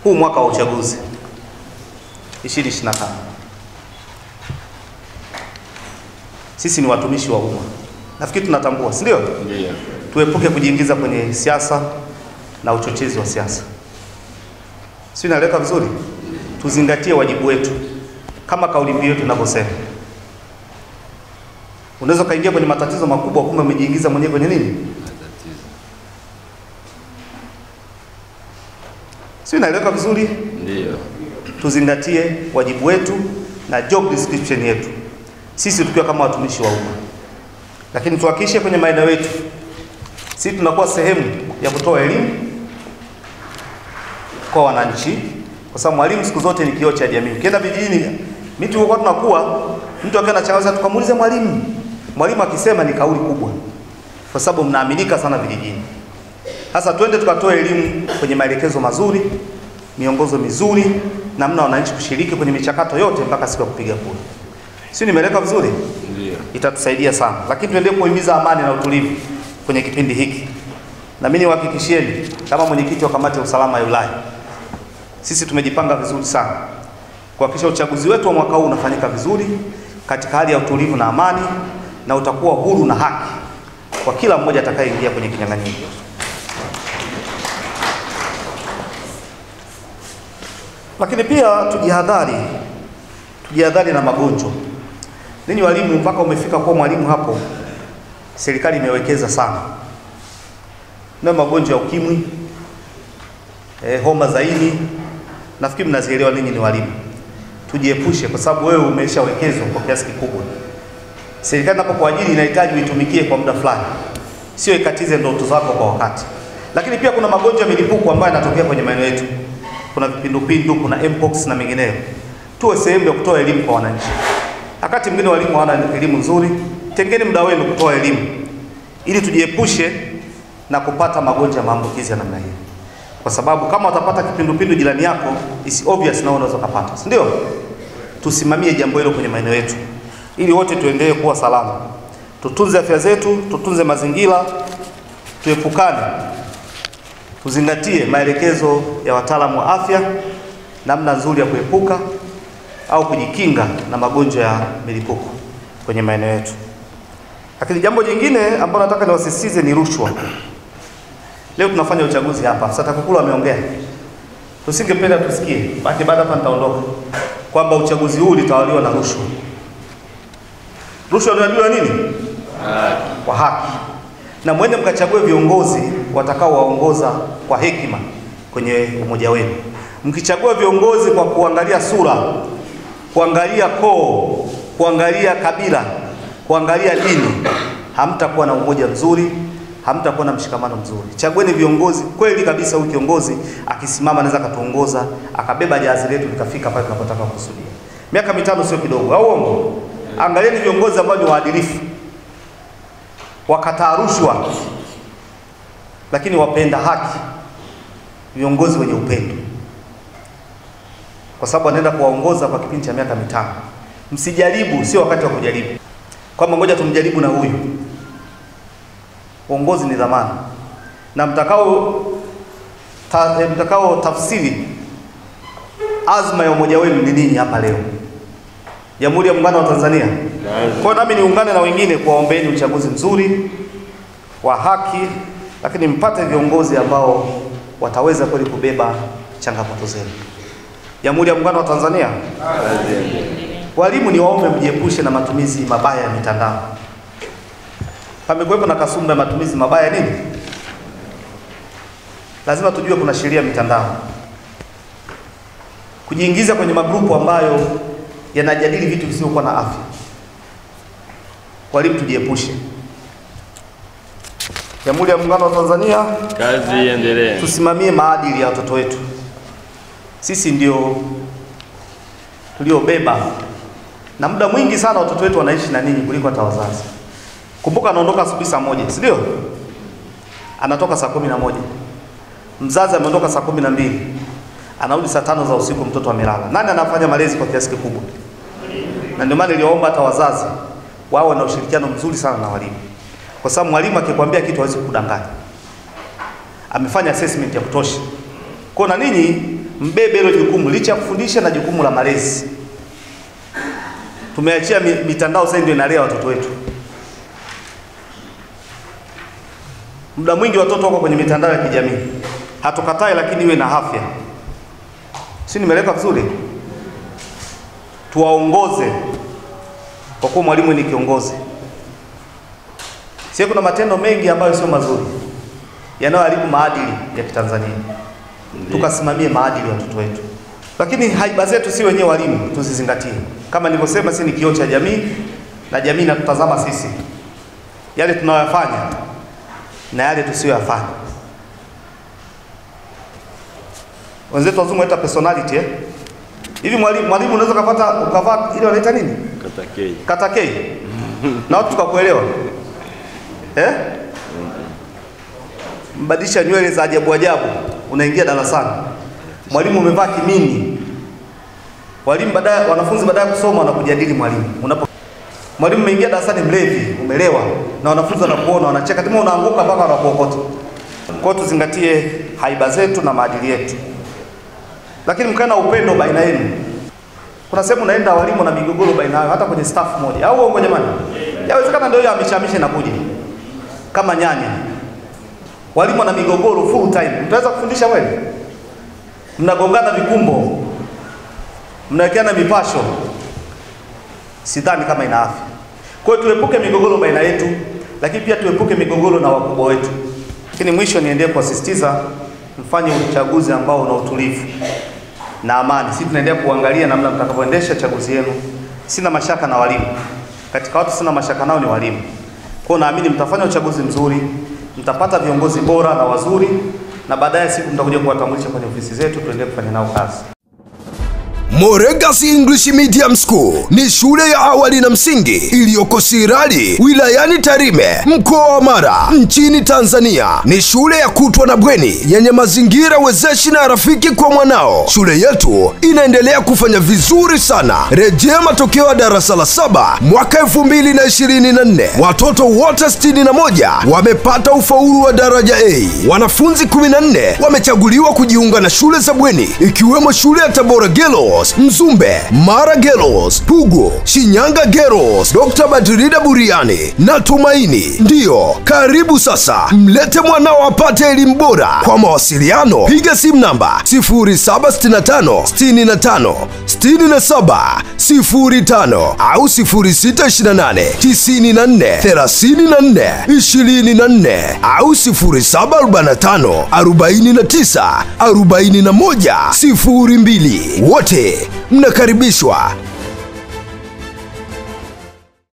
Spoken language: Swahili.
huu mwaka wa uchaguzi 2025, sisi ni watumishi wa umma. Nafikiri tunatambua, si ndio? Ndio. Tuepuke kujiingiza kwenye siasa na uchochezi wa siasa. Si naeleka vizuri? Tuzingatie wajibu wetu kama kauli mbiu yetu inavyosema. Unaweza kaingia kwenye matatizo makubwa kumbe umejiingiza mwenyewe kwenye nini? Matatizo. Si naeleka vizuri? Ndio. Tuzingatie wajibu wetu na job description yetu, sisi tukiwa kama watumishi wa umma. Lakini tuhakikishe kwenye maeneo yetu sisi tunakuwa sehemu ya kutoa elimu kwa wananchi, kwa sababu mwalimu siku zote ni kioo cha jamii. Ukienda vijijini, mimi tulikuwa tunakuwa mtu akaenda changaza tukamuulize mwalimu. Mwalimu akisema ni kauli kubwa, kwa sababu mnaaminika sana vijijini. Sasa twende tukatoe elimu kwenye maelekezo mazuri, miongozo mizuri, namna wananchi kushiriki kwenye michakato yote mpaka siku ya kupiga kura. Si nimeeleka vizuri? Ndio. Itatusaidia sana. Lakini tuendelee kuhimiza amani na utulivu kwenye kipindi hiki. Na mimi niwahakikishieni kama mwenyekiti wa kamati ya usalama ya wilaya, sisi tumejipanga vizuri sana kuhakikisha uchaguzi wetu wa mwaka huu unafanyika vizuri katika hali ya utulivu na amani, na utakuwa huru na haki kwa kila mmoja atakayeingia kwenye kinyang'anyiro. Lakini pia tujihadhari na magonjwa. Ninyi walimu, mpaka umefika kuwa mwalimu hapo, serikali imewekeza sana na magonjwa ya ukimwi, homa za ini, nafikiri mnazielewa ninyi ni walimu. Tujiepushe, kwa sababu wewe umeshawekezwa kwa kiasi kikubwa. Serikali inapokuajiri inahitaji uitumikie kwa muda fulani, sio ikatize ndoto zako kwa wakati. Lakini pia kuna magonjwa ya milipuko ambayo yanatokea kwenye maeneo yetu. Kuna vipindupindu, kuna mpox na mengineyo. Tuwe sehemu ya kutoa elimu kwa wananchi. Wakati mwingine walimu hawana elimu nzuri, tengeni muda wenu kutoa elimu ili tujiepushe na kupata magonjwa ya maambukizi ya namna hiyo. Kwa sababu kama utapata kipindupindu jirani yako, is obvious na unaweza kupata. Si ndio? Tusimamie jambo hilo kwenye maeneo yetu ili wote tuendelee kuwa salama. Tutunze afya zetu, tutunze mazingira, tuepukane. Tuzingatie maelekezo ya wataalamu wa afya, namna nzuri ya kuepuka au kujikinga na magonjwa ya milipuko kwenye maeneo yetu. Lakini jambo jingine ambalo nataka niwasisitize ni rushwa. Leo tunafanya uchaguzi hapa. Sasa TAKUKURU ameongea. Tusingependa tusikie, baada hapa nitaondoka, kwamba uchaguzi huu utawaliwa na rushwa. Rushwa inadaiwa nini? Kwa haki. Na mwende mkachague viongozi watakao waongoza kwa hekima kwenye umoja wenu. Mkichagua viongozi kwa kuangalia sura, kuangalia koo, kuangalia kabila, kuangalia dini, hamtakuwa na umoja mzuri, hamtakuwa na mshikamano mzuri. Chagueni viongozi kweli kabisa, huyu kiongozi akisimama anaweza katuongoza, akabeba jahazi letu likafika pale tunapotaka kusudia. Miaka 5 sio kidogo, au uongo? Angalieni viongozi ambao ni waadilifu, wakataa rushwa, lakini wapenda haki, viongozi wenye upendo, kwa sababu anaenda kuwaongoza kwa kipindi cha miaka 5. Msijaribu, sio wakati wa kujaribu kwamba ngoja tumjaribu na huyu. Uongozi ni dhamana, na mtakao tafsiri azma ya umoja wenu ni nini hapa leo, Jamhuri ya Muungano wa Tanzania. Kwa nami niungane na wengine kuwaombeeni uchaguzi mzuri wa haki, lakini mpate viongozi ambao wataweza kweli kubeba changamoto zenu. Jamhuri ya Muungano wa Tanzania. Walimu, ni waombe mjiepushe na matumizi mabaya ya mitandao. Pamekuwepo na kasumba ya matumizi mabaya nini? Lazima tujue kuna sheria mitandao. Kujiingiza kwenye magrupu ambayo yanajadili vitu visivyokuwa na afya, walimu tujiepushe. Jamhuri ya Muungano wa Tanzania, kazi iendelee. Tusimamie maadili ya watoto wetu. Sisi ndio tuliobeba, na muda mwingi sana watoto wetu wanaishi na ninyi kuliko hata wazazi. Kumbuka anaondoka asubuhi saa 1, si ndio? Anatoka saa 11. Mzazi ameondoka saa 12. Anarudi saa 5 za usiku, mtoto amelala. Nani anafanya malezi kwa kiasi kikubwa? Na ndio maana niliomba hata wazazi wao na ushirikiano mzuri sana na walimu. Kwa sababu mwalimu akikwambia kitu hawezi kudanganya. Amefanya assessment ya kutosha. Kwa na ninyi mbebe hilo jukumu, licha ya kufundisha na jukumu la malezi. Tumeachia mitandao sasa ndio inalea watoto wetu. Muda mwingi watoto wako kwenye mitandao ya kijamii. Hatukatai, lakini iwe na afya. Si nimeleka vizuri? Tuwaongoze, kwa kuwa mwalimu ni kiongozi. Sio, kuna matendo mengi ambayo sio mazuri yanayoharibu maadili ya Kitanzania. Tukasimamie maadili ya watoto wetu. Lakini haiba zetu si wenyewe walimu tuzizingatie. Kama nilivyosema, si ni kioo cha jamii na jamii inatutazama sisi. Yale tunayoyafanya na yale tusiyoyafanya. Wenzetu wazungu wanaita personality Hivi mwalimu unaweza ukavaa ile wanaita nini? Katakei. Katakei. Na watu tukakuelewa. Mbadilisha nywele za ajabu ajabu, unaingia darasani. Mwalimu umevaa kimini. Wanafunzi baadaye kusoma wanakujadili mwalimu. Mwalimu umeingia darasani mlevi, umelewa, na wanafunzi wanakuona, wanacheka, kama unaanguka mpaka wanakuokota. Kwa hiyo tuzingatie haiba zetu na maadili yetu. Lakini mkae na upendo baina yenu. Kuna sehemu naenda walimu na migogoro baina yao, hata kwenye staff moja. Au uongo jamani? Yawezekana ndio ameshamisha na kuja. Kama nyanya. Walimu na migogoro full time. Mtaweza kufundisha kweli? Mnagongana vikumbo. Mnawekeana mipasho. Sidhani kama ina afya. Kwa hiyo tuepuke migogoro baina yetu, lakini pia tuepuke migogoro na wakubwa wetu. Lakini mwisho niendelee kuasisitiza mfanye uchaguzi ambao una utulivu na amani. Sisi tunaendelea kuangalia namna mtakavyoendesha chaguzi yenu. Sina mashaka na walimu. Katika watu sina mashaka nao ni walimu. Kwa hiyo naamini mtafanya uchaguzi mzuri, mtapata viongozi bora na wazuri, na baadaye siku mtakuja kuwatambulisha kwenye ofisi zetu, tuendelee kufanya nao kazi. Moregas English Medium School ni shule ya awali na msingi iliyoko Sirari, wilayani Tarime, mkoa wa Mara, nchini Tanzania. Ni shule ya kutwa na bweni yenye mazingira wezeshi na rafiki kwa mwanao. Shule yetu inaendelea kufanya vizuri sana. Rejea matokeo ya darasa la 7 mwaka 2024. Watoto wote 61 wamepata ufaulu wa daraja A. Wanafunzi 14 wamechaguliwa kujiunga na shule za bweni, ikiwemo shule ya Tabora Girls, Mzumbe, Mara Girls, Pugu, Shinyanga Girls, Dr. Badrida Buriani na Tumaini. Ndiyo, karibu sasa, mlete mwanao apate elimu bora. Kwa mawasiliano, piga simu namba 0765 65 67 05 au 0628 94 34 24 au 0745 49 41 02. Wote mnakaribishwa.